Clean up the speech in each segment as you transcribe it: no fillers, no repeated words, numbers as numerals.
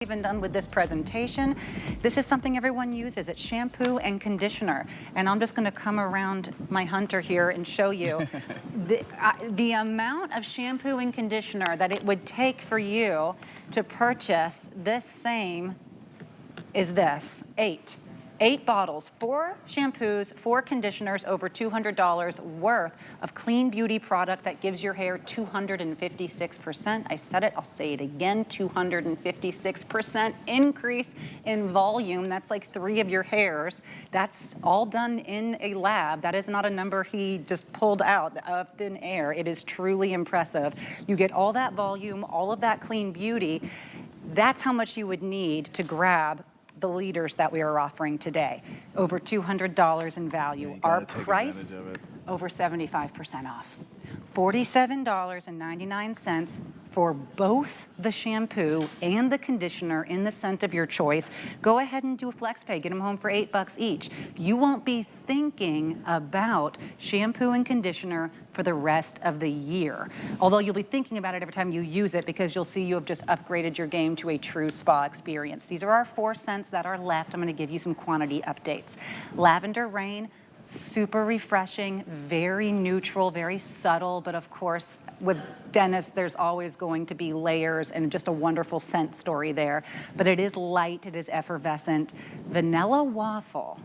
Even done with this presentation. This is something everyone uses. It's shampoo and conditioner. And I'm just going to come around my hunter here and show you the amount of shampoo and conditioner that it would take for you to purchase this same is this, 8 bottles, 4 shampoos, 4 conditioners, over $200 worth of clean beauty product that gives your hair 256%. I said it, I'll say it again, 256% increase in volume. That's like 3 of your hairs. That's all done in a lab. That is not a number he just pulled out of thin air. It is truly impressive. You get all that volume, all of that clean beauty. That's how much you would need to grab the liters that we are offering today. Over $200 in value. Yeah, our price, over 75% off. $47.99 for both the shampoo and the conditioner in the scent of your choice. Go ahead and do a flex pay. Get them home for $8 each. You won't be thinking about shampoo and conditioner for the rest of the year. Although you'll be thinking about it every time you use it, because you'll see you have just upgraded your game to a true spa experience. These are our 4 scents that are left. I'm going to give you some quantity updates. Lavender Rain, super refreshing, very neutral, very subtle, but of course with Dennis there's always going to be layers and just a wonderful scent story there. But it is light, it is effervescent. Vanilla Waffle,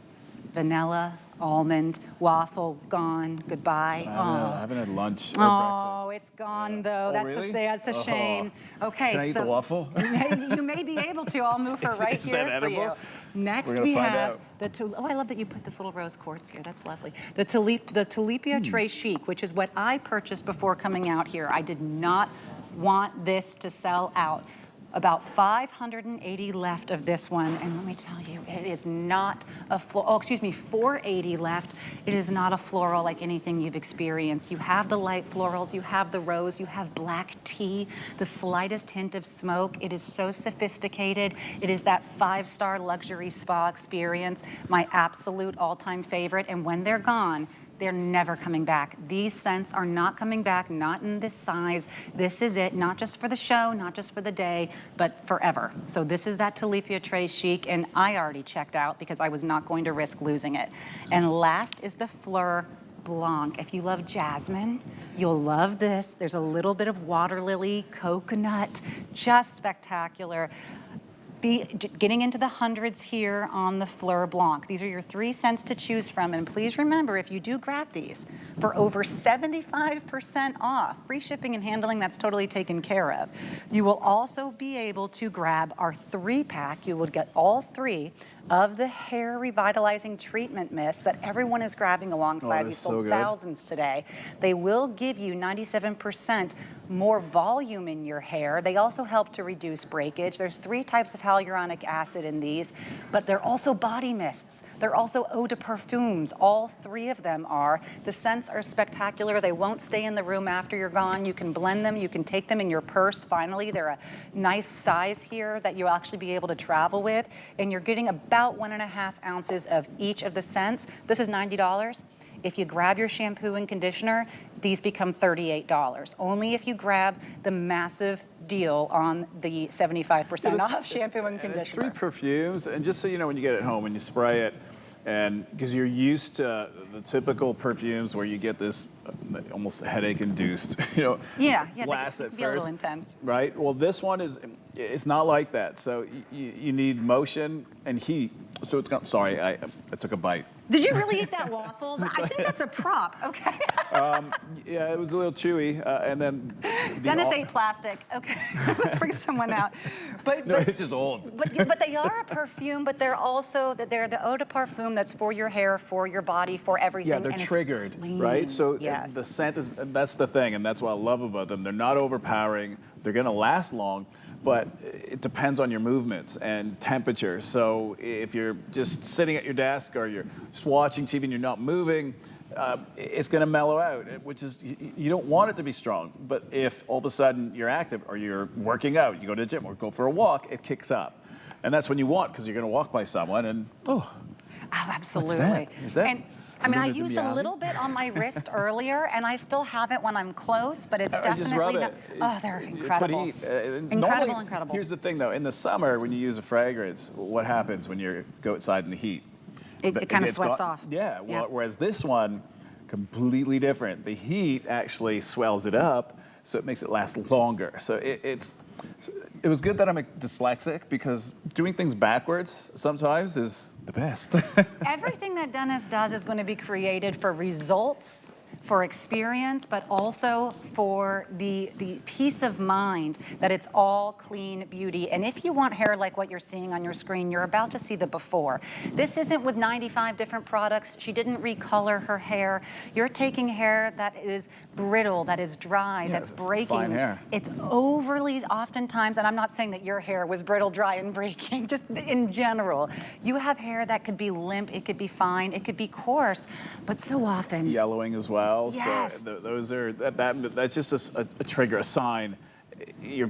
vanilla almond waffle, gone, goodbye. I haven't had lunch or oh, breakfast. It's gone though. That's really? That's a shame. Okay, Can I eat the waffle? you may be able to. I'll move her right is here that for edible? you. Next we have the oh, I love that you put this little rose quartz here. That's lovely. The Tulipia Tres Chic, which is what I purchased before coming out here. I did not want this to sell out. About 580 left of this one, and let me tell you, it is not a floral, 480 left. It is not a floral like anything you've experienced. You have the light florals, you have the rose, you have black tea, the slightest hint of smoke. It is so sophisticated. It is that 5-star luxury spa experience, my absolute all-time favorite, and when they're gone, they're never coming back. These scents are not coming back, not in this size. This is it, not just for the show, not just for the day, but forever. So this is that Tulipia Tres Chic, and I already checked out because I was not going to risk losing it. And last is the Fleur Blanc. If you love jasmine, you'll love this. There's a little bit of water lily, coconut, just spectacular. Getting into the hundreds here on the Fleur Blanc. These are your 3 scents to choose from, and please remember, if you do grab these for over 75% off, free shipping and handling, that's totally taken care of. You will also be able to grab our 3-pack. You will get all 3 of the hair revitalizing treatment mists that everyone is grabbing alongside. We've sold thousands today. They will give you 97% more volume in your hair. They also help to reduce breakage. There's 3 types of hyaluronic acid in these, but they're also body mists. They're also eau de parfums. All 3 of them are. The scents are spectacular. They won't stay in the room after you're gone. You can blend them. You can take them in your purse. Finally, they're a nice size here that you'll actually be able to travel with, and you're getting about 1.5 ounces of each of the scents. This is $90. If you grab your shampoo and conditioner, these become $38. Only if you grab the massive deal on the 75% off shampoo and conditioner. It's 3 perfumes, and just so you know, when you get it home and you spray it, and because you're used to the typical perfumes where you get this almost headache-induced, blast at first, a little intense, right? Well, this one it's not like that. So you need motion and heat. So it's got. Sorry, I took a bite. Did you really eat that waffle? I think that's a prop. Okay. Yeah, it was a little chewy, and then Dennis ate plastic. Okay, let's bring someone out. But it's just old. But they are a perfume. But they're also the eau de parfum that's for your hair, for your body, for everything. Yeah, they're triggered, right? So yes. The scent that's the thing, and that's what I love about them. They're not overpowering. They're going to last long, but it depends on your movements and temperature. So if you're just sitting at your desk or you're just watching TV and you're not moving, it's going to mellow out, which is, you don't want it to be strong. But if all of a sudden you're active or you're working out, you go to the gym or go for a walk, it kicks up. And that's when you want, because you're going to walk by someone and, absolutely. What's that? Is that? I mean, I used a little bit on my wrist earlier, and I still have it when I'm close, but it's definitely not. Oh, they're incredible. Normally, incredible. Here's the thing, though. In the summer, when you use a fragrance, what happens when you go outside in the heat? It kind of sweats off. Yeah, whereas this one, completely different. The heat actually swells it up, so it makes it last longer. So it was good that I'm dyslexic, because doing things backwards sometimes is the best. Everything that Dennis does is going to be created for results, for experience, but also for the peace of mind that it's all clean beauty. And if you want hair like what you're seeing on your screen, you're about to see the before. This isn't with 95 different products. She didn't recolor her hair. You're taking hair that is brittle, that is dry, that's breaking. Fine hair. It's overly oftentimes, and I'm not saying that your hair was brittle, dry, and breaking, just in general. You have hair that could be limp, it could be fine, it could be coarse, but so often. Yellowing as well. Yes. So those are that's just a trigger, a sign. You're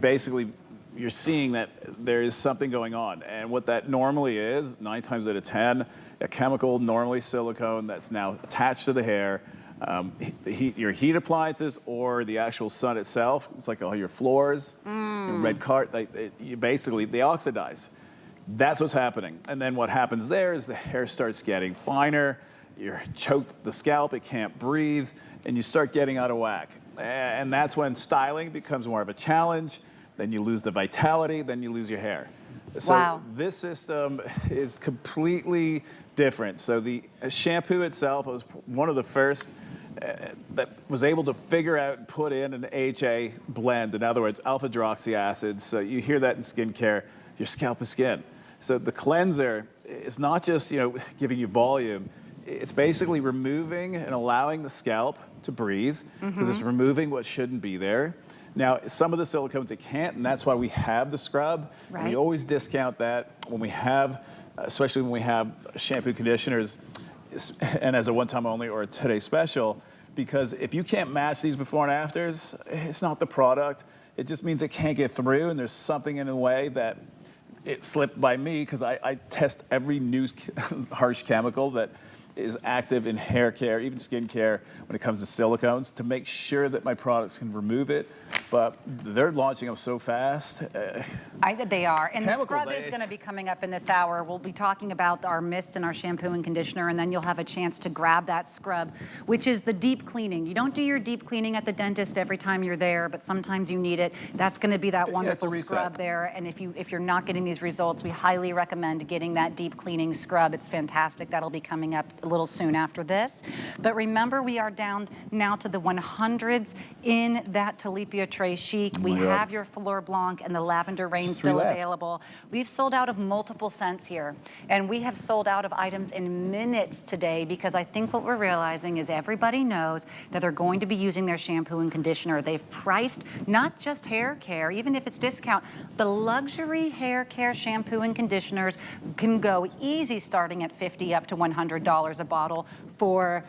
seeing that there is something going on, and what that normally is, 9 times out of 10, a chemical, normally silicone, that's now attached to the hair. Your heat appliances or the actual sun itself. It's like all your floors, your red they oxidize. That's what's happening, and then what happens there is the hair starts getting finer. You're choked the scalp, it can't breathe, and you start getting out of whack. And that's when styling becomes more of a challenge. Then you lose the vitality, then you lose your hair. So this system is completely different. So the shampoo itself was one of the first that was able to figure out and put in an HA blend. In other words, alpha-hydroxy acids. So you hear that in skincare, your scalp is skin. So the cleanser is not just giving you volume. It's basically removing and allowing the scalp to breathe, because it's removing what shouldn't be there. Now, some of the silicones it can't, and that's why we have the scrub. Right. We always discount that when we have, especially when we have shampoo conditioners, and as a one-time only or a today special, because if you can't match these before and afters, it's not the product. It just means it can't get through, and there's something in a way that it slipped by me, because I test every new harsh chemical that is active in hair care, even skin care, when it comes to silicones, to make sure that my products can remove it. But they're launching them so fast. They are. And the scrub is going to be coming up in this hour. We'll be talking about our mist and our shampoo and conditioner, and then you'll have a chance to grab that scrub, which is the deep cleaning. You don't do your deep cleaning at the dentist every time you're there, but sometimes you need it. That's going to be that wonderful scrub there. And if you're not getting these results, we highly recommend getting that deep cleaning scrub. It's fantastic. That'll be coming up a little soon after this. But remember, we are down now to the 100s in that Tulipia Tres Chic. We have your Fleur Blanc and the Lavender Rain still available. We've sold out of multiple scents here, and we have sold out of items in minutes today, because I think what we're realizing is everybody knows that they're going to be using their shampoo and conditioner. They've priced not just hair care, even if it's discount, the luxury hair care shampoo and conditioners can go easy, starting at $50 up to $100 a bottle for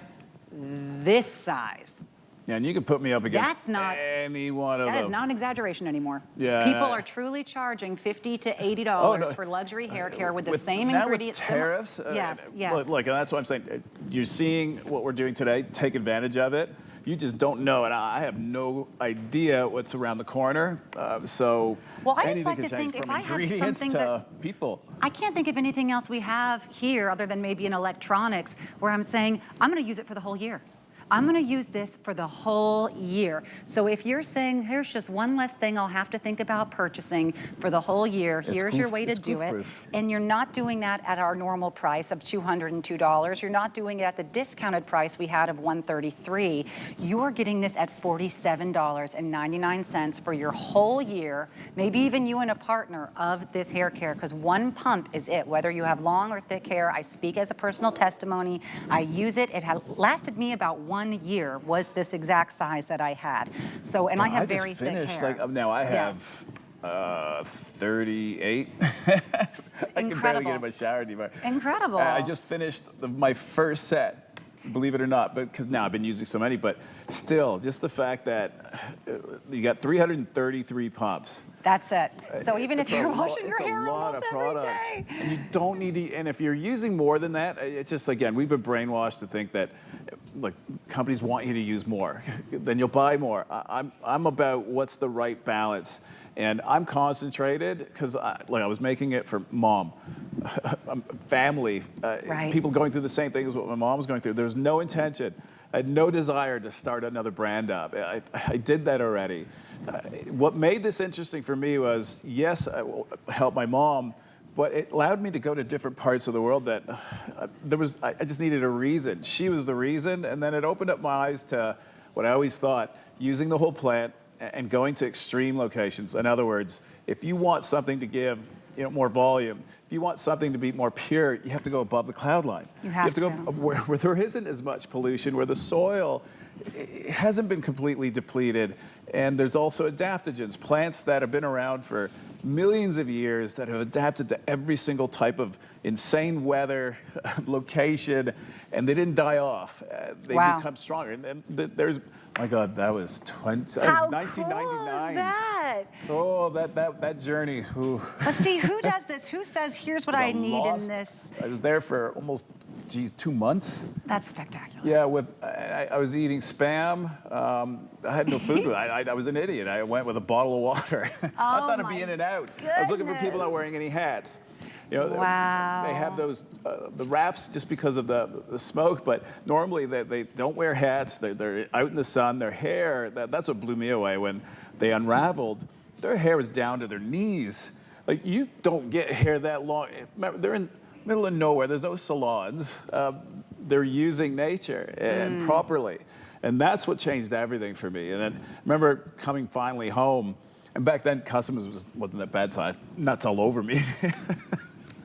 this size. Yeah, and you can put me up against any one of them. That is not an exaggeration anymore. Yeah. People are truly charging $50 to $80 for luxury hair care with the same ingredients. With tariffs? Yes. Look, and that's what I'm saying. You're seeing what we're doing today. Take advantage of it. You just don't know, and I have no idea what's around the corner. So well, I just like to think if I have something that's people. I can't think of anything else we have here other than maybe in electronics where I'm saying I'm going to use it for the whole year. I'm going to use this for the whole year. So if you're saying, here's just one less thing I'll have to think about purchasing for the whole year, here's your way to do it. And you're not doing that at our normal price of $202. You're not doing it at the discounted price we had of $133. You're getting this at $47.99 for your whole year, maybe even you and a partner of this hair care, because one pump is it. Whether you have long or thick hair, I speak as a personal testimony. I use it. It had lasted me about 1 year, was this exact size that I had. So, and I have very thick hair. Now I have 38. I can barely get in my shower anymore. Incredible. I just finished my first set. believe it or not, but because now I've been using so many, but still, just the fact that you got 333 pumps. That's it. So even if you're washing your hair it's a lot almost of every products. day. And you don't need to, and if you're using more than that, it's just, again, we've been brainwashed to think that like companies want you to use more, then you'll buy more. I'm about what's the right balance. And I'm concentrated because I was making it for mom, family, Right. people going through the same thing as what my mom was going through. There was no intention. I had no desire to start another brand up. I did that already. What made this interesting for me was, yes, I helped my mom, but it allowed me to go to different parts of the world that I just needed a reason. She was the reason, and then it opened up my eyes to what I always thought, using the whole plant and going to extreme locations. In other words, if you want something to give more volume, if you want something to be more pure, you have to go above the cloud line. You have to go where there isn't as much pollution, where the soil hasn't been completely depleted, and there's also adaptogens, plants that have been around for millions of years that have adapted to every single type of insane weather, location, and they didn't die off. They become stronger. And there's, my God, that was 1999. Cool is that? Oh, that journey. Ooh. But see, who does this? Who says, here's what I need in this? I was there for almost, 2 months. That's spectacular. Yeah, I was eating Spam. I had no food. I was an idiot. I went with a bottle of water. I thought it'd be in and out. I was looking for people not wearing any hats. Wow. They have those, the wraps just because of the smoke, but normally they don't wear hats. They're out in the sun. Their hair, that's what blew me away when they unraveled. Their hair was down to their knees. Like, you don't get hair that long. Remember, they're in the middle of nowhere. There's no salons. They're using nature and properly. And that's what changed everything for me. And then I remember coming finally home, and back then customs wasn't that bad, so I had nuts all over me.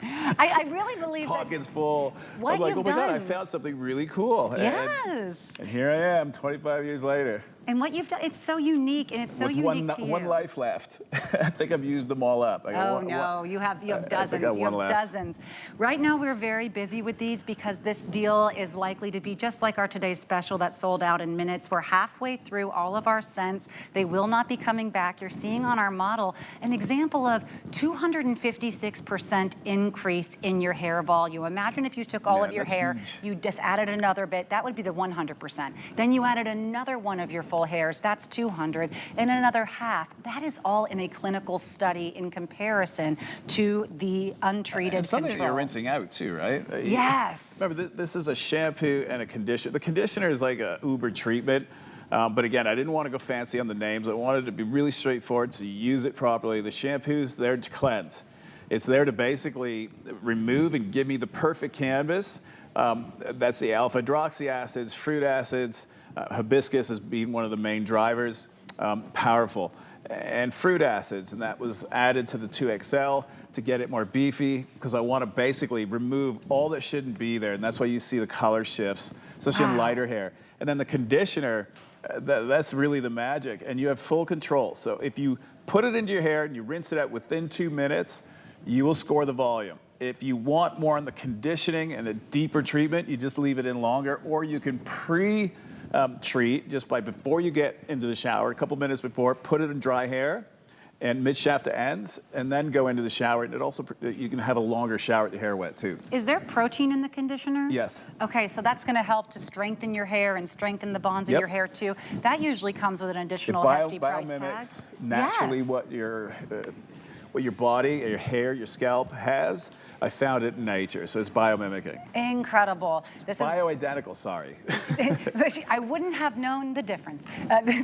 I really believe pockets full. What I'm like, you've oh my God, done. I found something really cool. Yes. And here I am, 25 years later. And what you've done, it's so unique, and it's so with unique to you. one life left. I think I've used them all up. You have dozens. I You have left. dozens. Right now, we're very busy with these because this deal is likely to be just like our today's special that sold out in minutes. We're halfway through all of our scents. They will not be coming back. You're seeing on our model an example of 256% increase in your hair volume. Imagine if you took all of your hair, huge. you just added another bit. That would be the 100%. Then you added another one of your full hairs. That's 200, and another half. That is all in a clinical study in comparison to the untreated and something control. that you're rinsing out too, right? Yes. Remember, this is a shampoo and a conditioner. The conditioner is like a Uber treatment. But again, I didn't want to go fancy on the names. I wanted it to be really straightforward so you use it properly. The shampoo's there to cleanse. It's there to basically remove and give me the perfect canvas. That's the alpha hydroxy acids, fruit acids, hibiscus as being one of the main drivers, powerful. And fruit acids, and that was added to the 2XL to get it more beefy, because I want to basically remove all that shouldn't be there, and that's why you see the color shifts, especially in lighter hair. And then the conditioner, that's really the magic, and you have full control. So if you put it into your hair and you rinse it out within 2 minutes, you will score the volume. If you want more on the conditioning and a deeper treatment, you just leave it in longer, or you can treat just by before you get into the shower, a couple minutes before, put it in dry hair and mid-shaft to ends, and then go into the shower. And it also, you can have a longer shower with your hair wet too. Is there protein in the conditioner? Yes. Okay, so that's going to help to strengthen your hair and strengthen the bonds in your hair too. That usually comes with an additional hefty price tag. Biomimics naturally what your body, your hair, your scalp has. I found it in nature, so it's biomimicking. Incredible. This is bioidentical, sorry. I wouldn't have known the difference.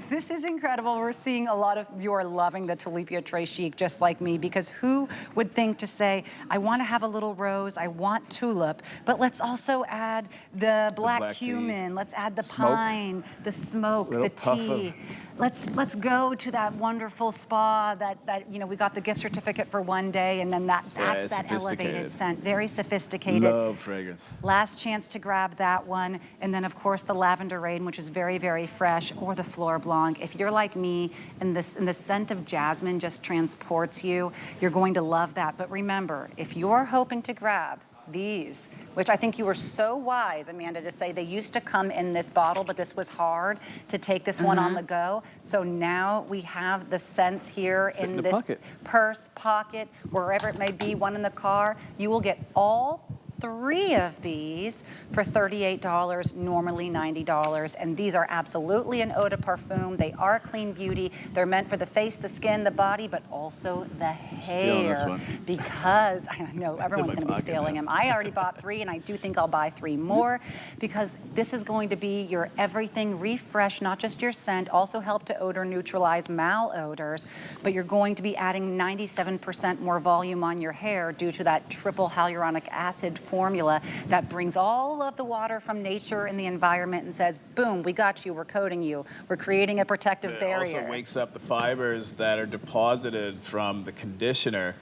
This is incredible. We're seeing a lot of you are loving the Tulipia Tres Chic just like me, because who would think to say, I want to have a little rose, I want tulip, but let's also add the black cumin, let's add the pine, the smoke, the tea. Let's go to that wonderful spa that we got the gift certificate for one day, and then that's that elevated scent, very sophisticated. Love fragrance. Last chance to grab that one, and then of course the lavender rain, which is very, very fresh, or the fleur blanc. If you're like me and the scent of jasmine just transports you, you're going to love that. But remember, if you're hoping to grab bought these, which I think you were so wise, Amanda, to say they used to come in this bottle, but this was hard to take this one on the go. So now we have the scents here in this purse, pocket, wherever it may be, one in the car. You will get all 3 of these for $38, normally $90. And these are absolutely an eau de parfum. They are clean beauty. They're meant for the face, the skin, the body, but also the hair. Because I know everyone's going to be stealing them. I already bought 3, and I do think I'll buy 3 more, because this is going to be your everything refresh, not just your scent, also help to odor neutralize malodors, but you're going to be adding 97% more volume on your hair due to that triple hyaluronic acid formula that brings all of the water from nature and the environment and says, boom, we got you, we're coating you, we're creating a protective barrier. It also wakes up the fibers that are deposited from the conditioner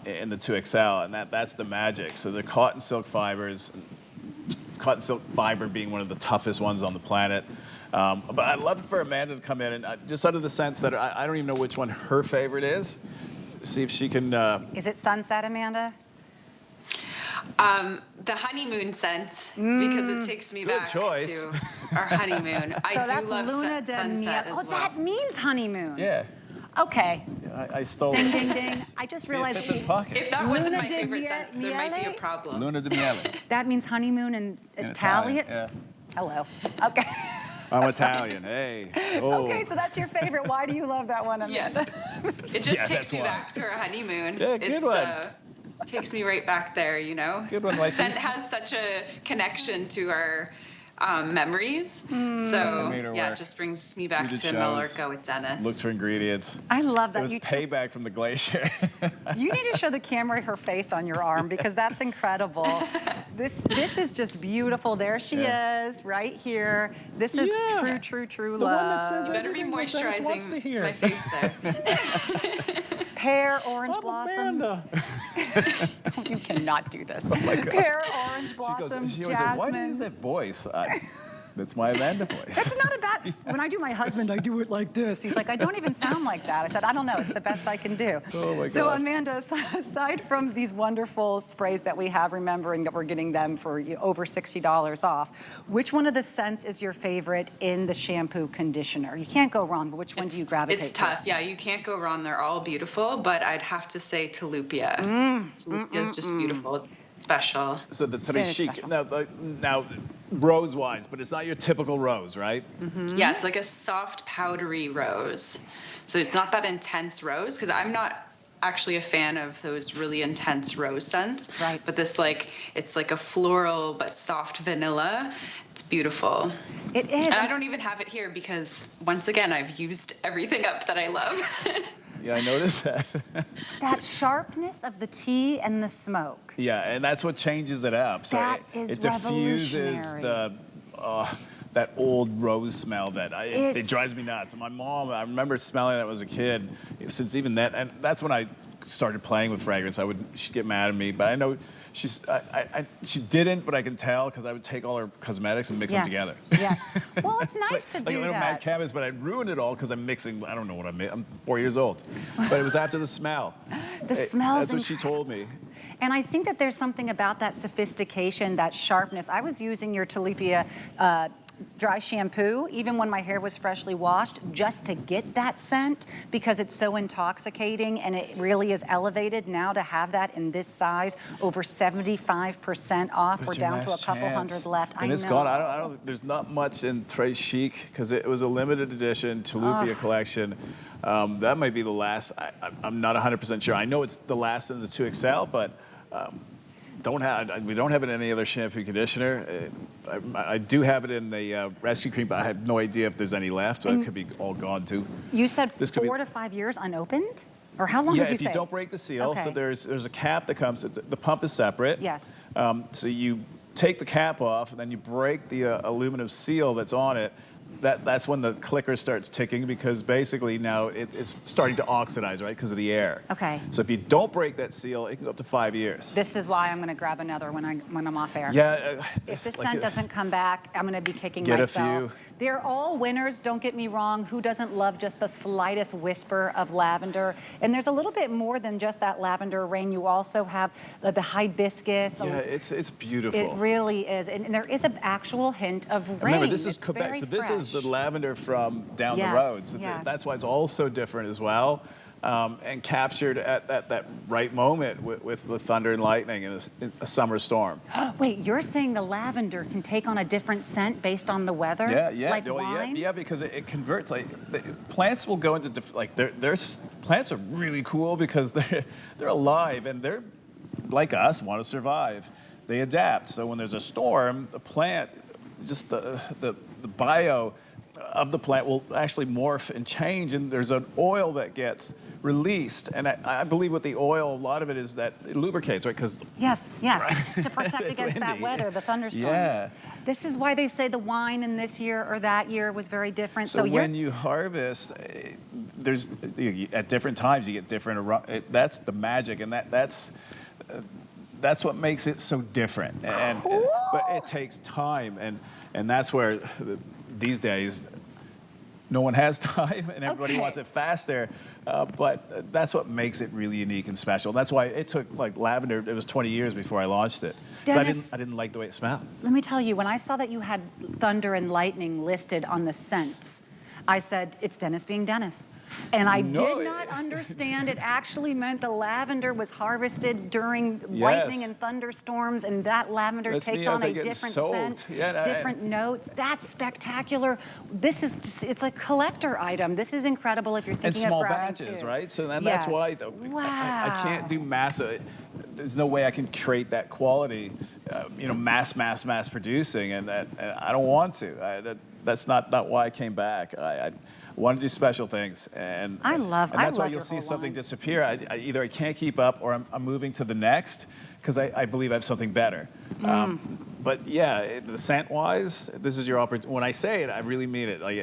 in the 2XL, and that's the magic. So the cotton silk fibers, cotton silk fiber being one of the toughest ones on the planet. But I'd love for Amanda to come in and just under the sense that I don't even know which one her favorite is. See if she can. Is it Sunset, Amanda? The honeymoon scent, because it takes me back to our honeymoon. So I do love Luna Sunset as well. Oh, that means honeymoon. Yeah. Okay. I stole Ding, it. ding, ding. I just realized. It fits in the pocket. If that wasn't Luna my di favorite scent, there might be a problem. Luna di Miele. That means honeymoon in Italian? Yeah. Hello. Okay. I'm Italian. Hey. Oh. Okay, so that's your favorite. Why do you love that one, Amanda? Yeah. It just takes me back to our honeymoon. Yeah, good one. Takes me right back there, you know? Good one, Lacey. Scent has such a connection to our memories. So, yeah, it just brings me back to Mallorca with Dennis. Looked for ingredients. I love that. It was payback from the glacier. You need to show the camera her face on your arm, because that's incredible. This is just beautiful. There she is, right here. This is true love. The one that says you better be moisturizing my face there. Pear, orange blossom. You cannot do this. Pear, orange blossom, she jasmine. Says, why do you use that voice? That's my Amanda voice. That's not a bad. When I do my husband, I do it like this. He's like, I don't even sound like that. I said, I don't know. It's the best I can do. Oh my gosh. So Amanda, aside from these wonderful sprays that we have, remembering that we're getting them for over $60 off, which one of the scents is your favorite in the shampoo conditioner? You can't go wrong, but which one do you gravitate to? It's tough. Yeah, you can't go wrong. They're all beautiful, but I'd have to say Tulipia. Tulipia is just beautiful. It's special. So the Tres Chic. Now, rose-wise, but it's not your typical rose, right? Yeah, it's like a soft, powdery rose. So it's not that intense rose, because I'm not actually a fan of those really intense rose scents. Right. But this, it's like a floral but soft vanilla. It's beautiful. It is. And I don't even have it here because, once again, I've used everything up that I love. Yeah, I noticed that. That sharpness of the tea and the smoke. Yeah, and that's what changes it up. So it diffuses the that old rose smell that it drives me nuts. My mom, I remember smelling it as a kid. Since even then, and that's when I started playing with fragrance. She'd get mad at me, but I know she didn't, but I can tell because I would take all her cosmetics and mix them together. Yes. Well, it's nice to do like a little mad cabbage, but I'd ruin it all because I'm mixing. I don't know what I made. I'm 4 years old, but it was after the smell. The smell. That's what she told me. And I think that there's something about that sophistication, that sharpness. I was using your Tulipia dry shampoo, even when my hair was freshly washed, just to get that scent, because it's so intoxicating and it really is elevated. Now to have that in this size, over 75% off. We're down to a couple hundred left. And it's gone. I don't. There's not much in Tres Chic because it was a limited edition Tulipia collection. That might be the last. I'm not 100% sure. I know it's the last in the 2XL, but we don't have it in any other shampoo conditioner. I do have it in the rescue cream, but I have no idea if there's any left. So it could be all gone too. You said 4 to 5 years unopened? Or how long did you say? Yeah, if you don't break the seal. Okay. So there's a cap that comes. The pump is separate. Yes. So you take the cap off, and then you break the aluminum seal that's on it. that's when the clicker starts ticking, because basically now it's starting to oxidize, right, because of the air. Okay. So if you don't break that seal, it can go up to 5 years. This is why I'm going to grab another when I'm off air. Yeah. If this like scent doesn't come back, I'm going to be kicking Get a myself. few. They're all winners, don't get me wrong. Who doesn't love just the slightest whisper of lavender? And there's a little bit more than just that lavender rain. You also have the hibiscus. Yeah, it's beautiful. It really is. And there is an actual hint of rain. Remember, this is It's Quebec, very so this is fresh. the lavender from down Yes, the road. So yes. that's why it's also different as well, and captured at that right moment with the thunder and lightning in a summer storm. Wait, you're saying the lavender can take on a different scent based on the weather? Yeah. Like Oh, wine? Yeah, because it converts. Like plants will go into plants are really cool because they're alive, and they're like us, want to survive. They adapt. So when there's a storm, the plant, just the bio of the plant will actually morph and change, and there's an oil that gets released. And I believe with the oil, a lot of it is that it lubricates, right? Because Yes, Right. to protect It's against that windy. weather, the thunderstorms. Yeah. This is why they say the wine in this year or that year was very different. So you're when you harvest, at different times you get different. That's the magic, and that's what makes it so different. But it takes time, and that's where these days no one has time, and everybody wants it faster. But that's what makes it really unique and special. That's why it took, like lavender, it was 20 years before I launched it. Dennis, I didn't like the way it smelled. let me tell you, when I saw that you had thunder and lightning listed on the scents, I said, it's Dennis being Dennis. And I did not understand it actually meant the lavender was harvested during lightning and thunderstorms, and that lavender takes on a different scent, different notes. That's spectacular. This is just, it's a collector item. This is incredible if you're thinking And small of grabbing batches, two. right? So then that's why Wow. I can't do massive. There's no way I can create that quality, mass producing, and I don't want to. That's not why I came back. I want to do special things, and that's why you'll see something disappear. Either I can't keep up, or I'm moving to the next, because I believe I have something better. But yeah, the scent wise, this is your opportunity. When I say it, I really mean it. Like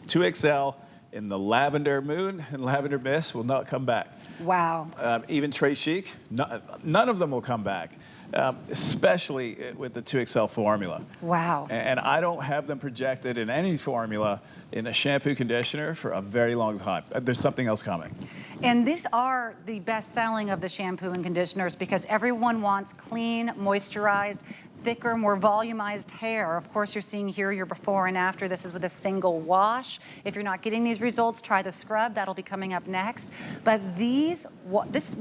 2XL in the lavender moon and lavender mist will not come back. Wow. Even Tres Chic, none of them will come back. Especially with the 2XL formula. Wow. And I don't have them projected in any formula in a shampoo conditioner for a very long time. There's something else coming. And these are the best selling of the shampoo and conditioners because everyone wants clean, moisturized, thicker, more volumized hair. Of course, you're seeing here your before and after. This is with a single wash. If you're not getting these results, try the scrub. That'll be coming up next. But this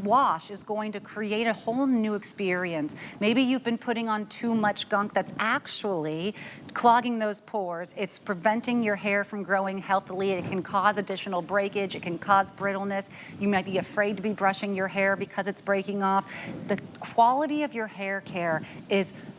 wash is going to create a whole new experience. Maybe you've been putting on too much gunk that's actually clogging those pores. It's preventing your hair from growing healthily. It can cause additional breakage. It can cause brittleness. You might be afraid to be brushing your hair because it's breaking off. The quality of your hair care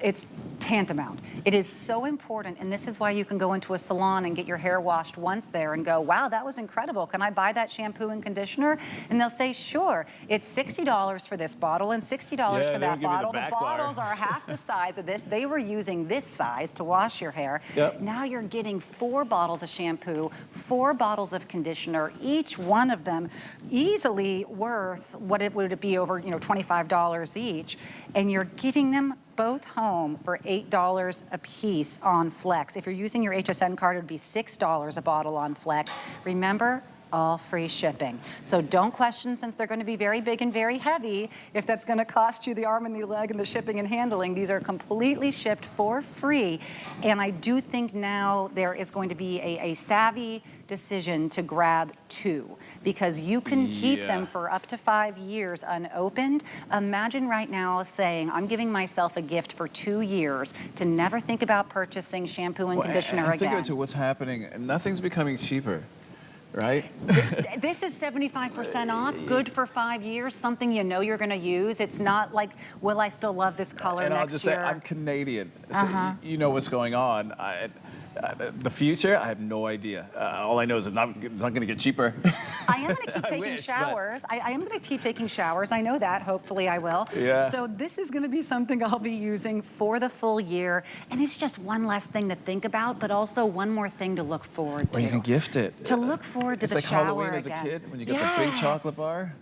it's tantamount. It is so important, and this is why you can go into a salon and get your hair washed once there and go, wow, that was incredible. Can I buy that shampoo and conditioner? And they'll say, sure. It's $60 for this bottle and $60 for that bottle. The bottles are half the size of this. They were using this size to wash your hair. Yep. Now you're getting 4 bottles of shampoo, 4 bottles of conditioner, each one of them easily worth what it would be over, $25 each, and you're getting them both home for $8 a piece on Flex. If you're using your HSN card, it would be $6 a bottle on Flex. Remember, all free shipping. So don't question, since they're going to be very big and very heavy, if that's going to cost you the arm and the leg and the shipping and handling. These are completely shipped for free. And I do think now there is going to be a savvy decision to grab 2 because you can keep them for up to 5 years unopened. Imagine right now saying, I'm giving myself a gift for 2 years to never think about purchasing shampoo and conditioner again. Think into what's happening, and nothing's becoming cheaper. Right? This is 75% off, good for 5 years, something you know you're going to use. It's not like, will I still love this color and next year? I'll just say, I'm Canadian. So you know what's going on. The future, I have no idea. All I know is it's not going to get cheaper. I am going to keep taking showers. I am going to keep taking showers. I know that. Hopefully I will. Yeah. So this is going to be something I'll be using for the full year. And it's just one less thing to think about, but also one more thing to look forward to. Or you can gift it. To look forward to it's the like shower Halloween as a kid when you get the big chocolate bar.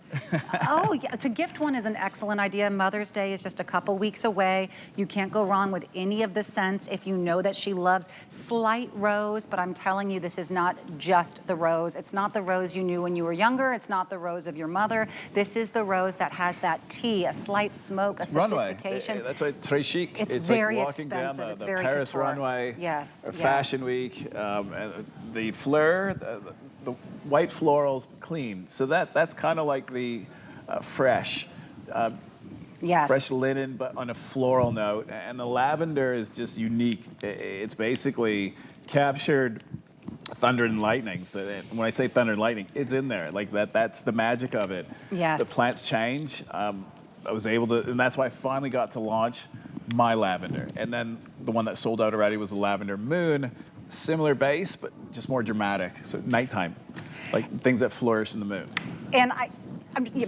Oh, yeah. To gift one is an excellent idea. Mother's Day is just a couple weeks away. You can't go wrong with any of the scents if you know that she loves slight rose, but I'm telling you, this is not just the rose. It's not the rose you knew when you were younger. It's not the rose of your mother. This is the rose that has that tea, a slight smoke, a sophistication. Runway. That's why it's Très Chic. It's like very walking expensive. down It's the very Paris couture. runway. Yes, or Fashion yes. Week. The fleur, the white florals, clean. So that's kind of like the fresh. Yes. Fresh linen, but on a floral note. And the lavender is just unique. It's basically captured thunder and lightning. So when I say thunder and lightning, it's in there. Like that's the magic of it. Yes. The plants change. I was able to, and that's why I finally got to launch my lavender. And then the one that sold out already was the Lavender Moon. Similar base, but just more dramatic. So nighttime, like things that flourish in the moon. And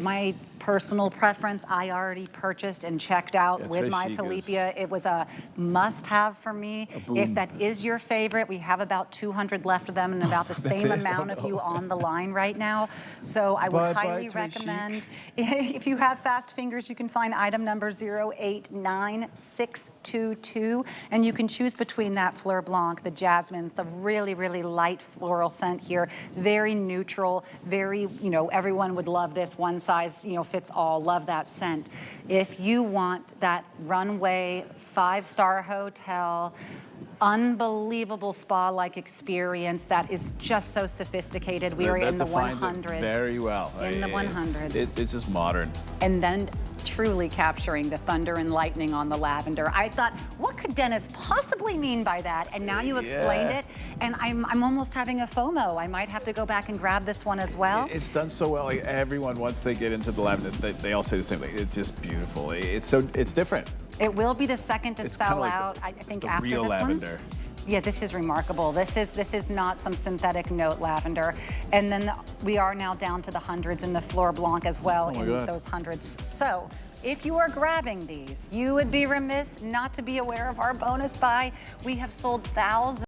my personal preference, I already purchased and checked out with my Tulipia. It was a must-have for me. If that is your favorite, we have about 200 left of them and about the same amount of you on the line right now. So I would highly recommend, if you have fast fingers, you can find item number 089622, and you can choose between that Fleur Blanc, the jasmines, the really, really light floral scent here, very neutral, very, everyone would love this, one size, fits all. Love that scent. If you want that runway 5-star hotel, unbelievable spa-like experience that is just so sophisticated, we are in the 100s. Very well. In the 100s. It's just modern. And then truly capturing the thunder and lightning on the lavender. I thought, what could Dennis possibly mean by that? And now you explained it, and I'm almost having a FOMO. I might have to go back and grab this one as well. It's done so well. Like everyone, once they get into the lavender, they all say the same thing. It's just beautiful. It's different. It will be the second to sell like out, I think, the after real this lavender. one. Yeah, this is remarkable. This is not some synthetic note lavender. And then we are now down to the hundreds in the Fleur Blanc as well, in those hundreds. So if you are grabbing these, you would be remiss not to be aware of our bonus buy. We have sold thousands